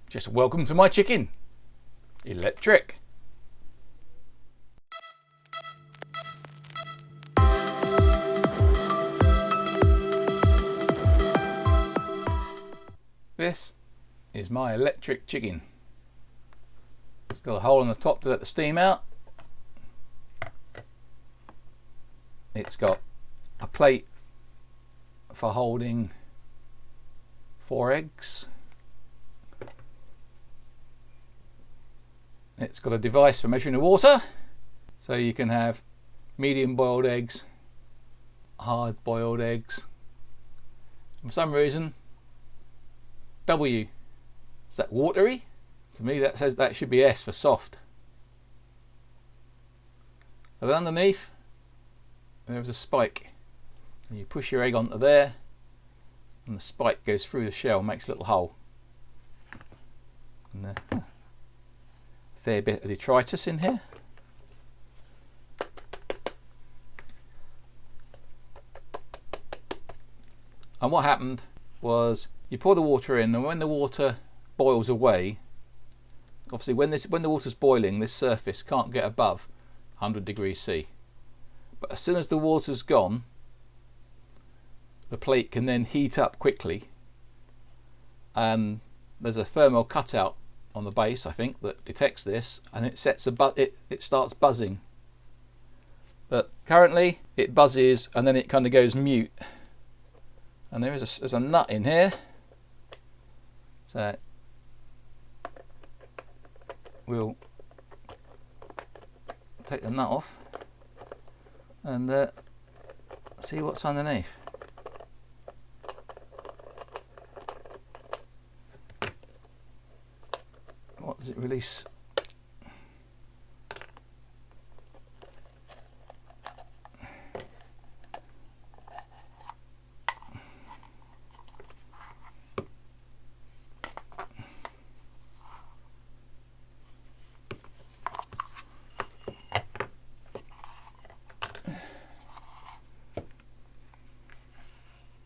Just welcome to my chicken. Electric. This is my electric chicken. It's got a hole in the top to let the steam out. It's got a plate for holding 4 eggs. It's got a device for measuring the water, so you can have medium boiled eggs, hard boiled eggs. For some reason, W, is that watery? To me that says that should be S for soft. And then underneath there's a spike, and you push your egg onto there and the spike goes through the shell, makes a little hole. And a fair bit of detritus in here. And what happened was you pour the water in, and when the water boils away, obviously when the water's boiling, this surface can't get above 100 degrees C. But as soon as the water's gone, the plate can then heat up quickly, and there's a thermal cutout on the base, I think, that detects this, and it sets it starts buzzing. But currently it buzzes and then it kind of goes mute. And there's a nut in here, so we'll take the nut off and see what's underneath. What does it release?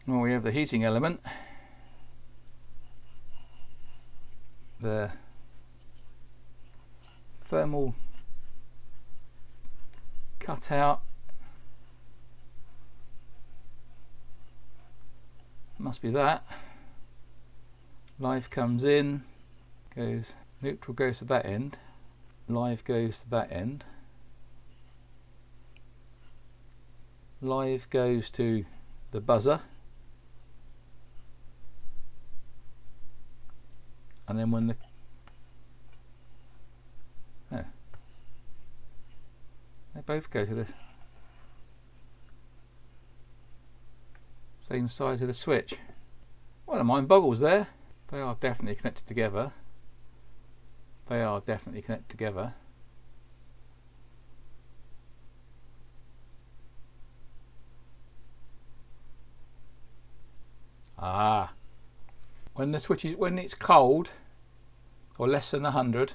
Well, we have the heating element, the thermal cutout, must be that. Live comes in, goes neutral, goes to that end, live goes to that end, live goes to the buzzer. And then when they both go to the same size of the switch. Well, the mind boggles there. They are definitely connected together. They are definitely connected together. Ah. When the switch is, when it's cold or less than 100,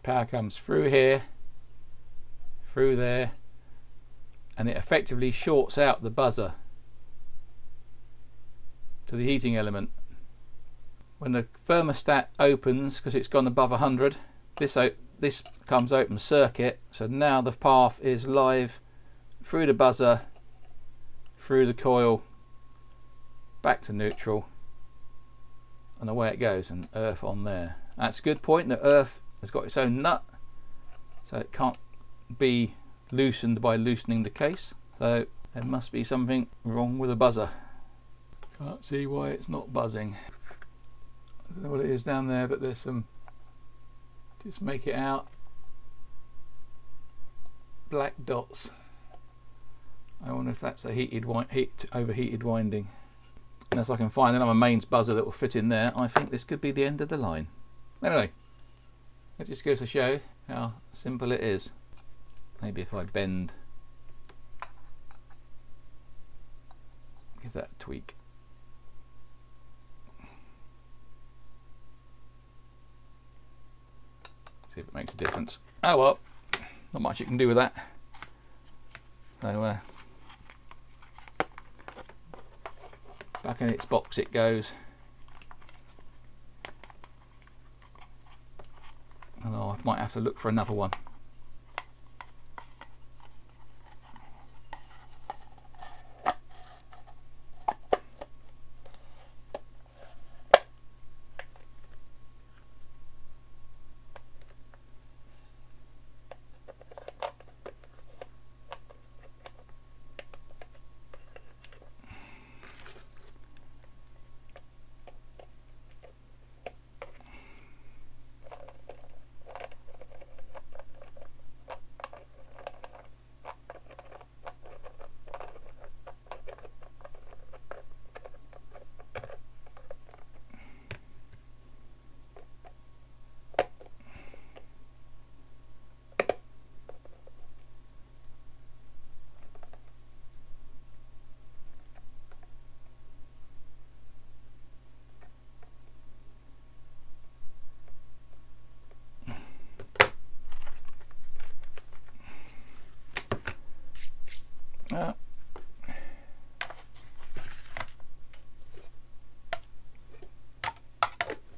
power comes through here, through there, and it effectively shorts out the buzzer to the heating element. When the thermostat opens, because it's gone above 100, this comes open circuit, so now the path is live through the buzzer, through the coil, back to neutral, and away it goes, and earth on there. That's a good point. The earth has got its own nut, so it can't be loosened by loosening the case. So there must be something wrong with the buzzer. Can't see why it's not buzzing. I don't know what it is down there, but there's some, just make it out, black dots. I wonder if that's a overheated winding. Unless I can find another mains buzzer that will fit in there, I think this could be the end of the line. Anyway, it just goes to show how simple it is. Maybe if I bend, give that a tweak. See if it makes a difference. Oh well, not much you can do with that. So back in its box it goes. although I might have to look for another one.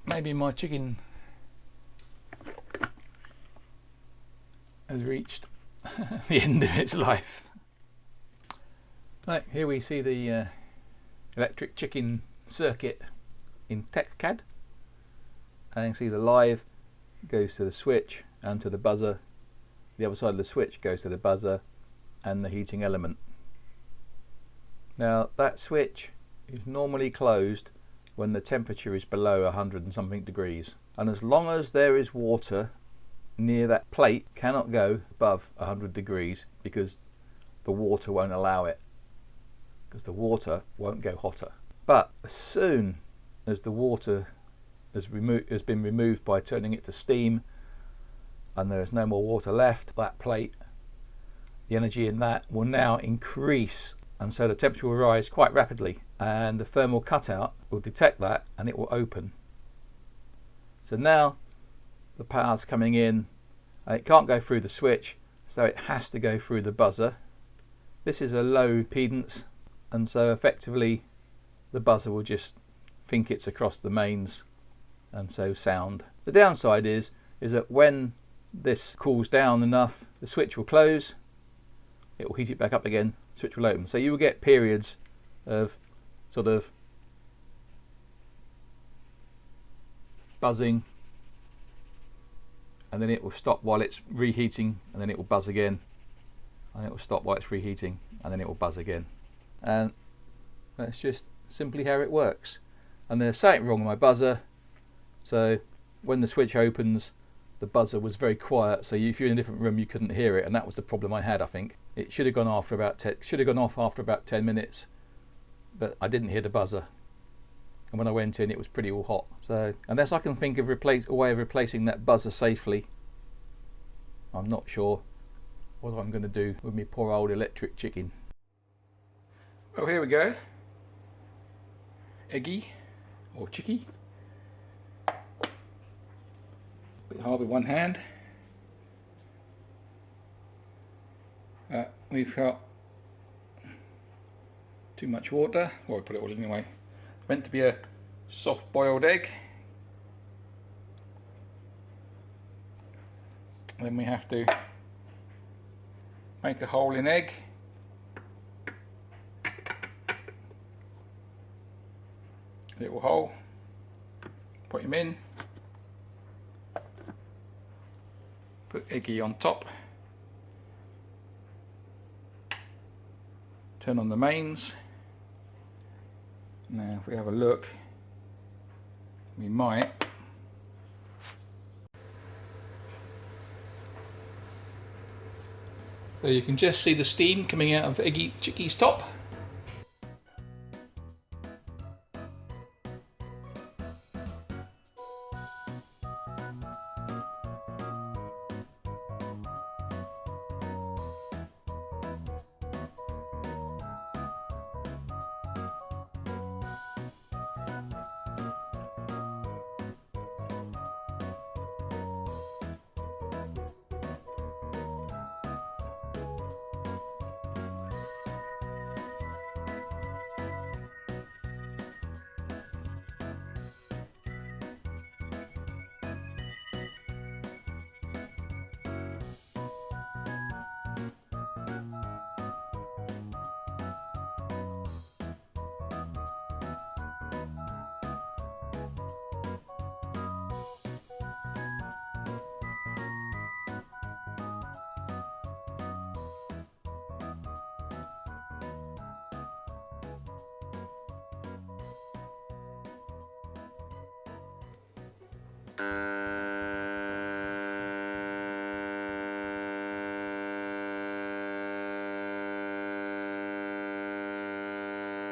Maybe my chicken has reached the end of its life. Right, here we see the electric chicken circuit in TextCAD. And you can see the live goes to the switch and to the buzzer. The other side of the switch goes to the buzzer and the heating element. Now that switch is normally closed when the temperature is below 100 and something degrees, and as long as there is water near that plate, cannot go above 100 degrees because the water won't allow it, because the water won't go hotter. But as soon as the water has been removed by turning it to steam and there is no more water left, that plate, the energy in that will now increase, and so the temperature will rise quite rapidly, and the thermal cutout will detect that and it will open. So now the power's coming in, and it can't go through the switch, so it has to go through the buzzer. This is a low impedance, and so effectively the buzzer will just think it's across the mains and so sound. The downside is that when this cools down enough, the switch will close, it will heat it back up again, switch will open. So you will get periods of sort of buzzing, and then it will stop while it's reheating, and then it will buzz again, and it will stop while it's reheating, and then it will buzz again. And that's just simply how it works. And there's something wrong with my buzzer, so when the switch opens, the buzzer was very quiet, so if you're in a different room you couldn't hear it, and that was the problem I had. I think it should have gone off after about 10 minutes, but I didn't hear the buzzer, and when I went in it was pretty all hot. So unless I can think of a way of replacing that buzzer safely, I'm not sure what I'm going to do with my poor old electric chicken. Well, here we go. Eggy or chickie. Bit hard with one hand. We've got too much water. Well, we put it all in anyway. Meant to be a soft boiled egg. Then we have to make a hole in egg. Little hole. Put him in. Put Eggy on top. Turn on the mains. Now if we have a look, we might so you can just see the steam coming out of Eggy Chickie's top.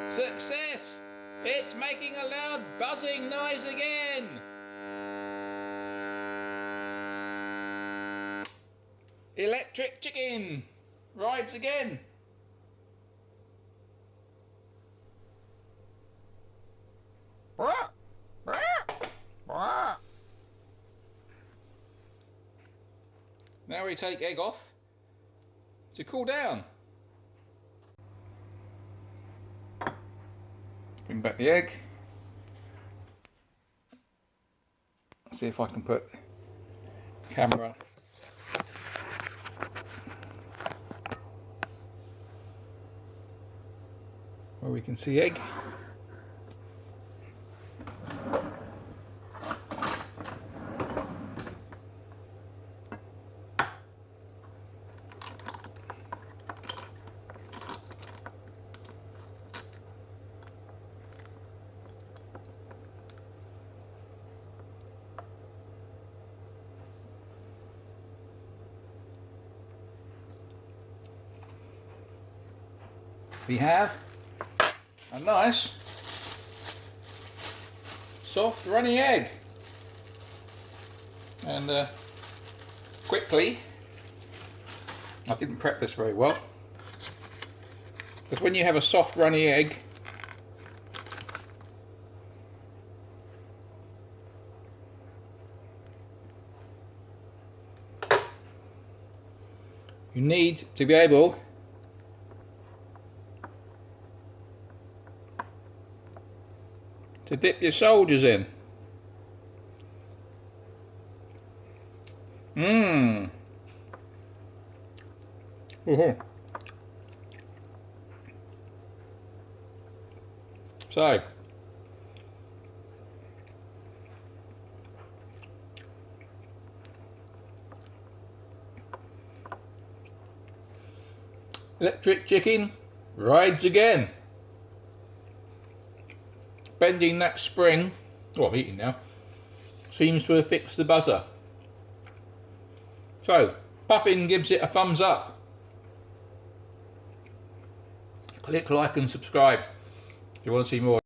Success! It's making a loud buzzing noise again! Electric chicken rides again. Now we take egg off to cool down. Bring back the egg. See if I can put camera where we can see egg. We have a nice soft runny egg, and quickly, I didn't prep this very well, because when you have a soft runny egg, you need to be able to dip your soldiers in. So, electric chicken rides again. Bending that spring, oh, I'm eating now, seems to have fixed the buzzer. So, Puffin gives it a thumbs up. Click like and subscribe if you want to see more.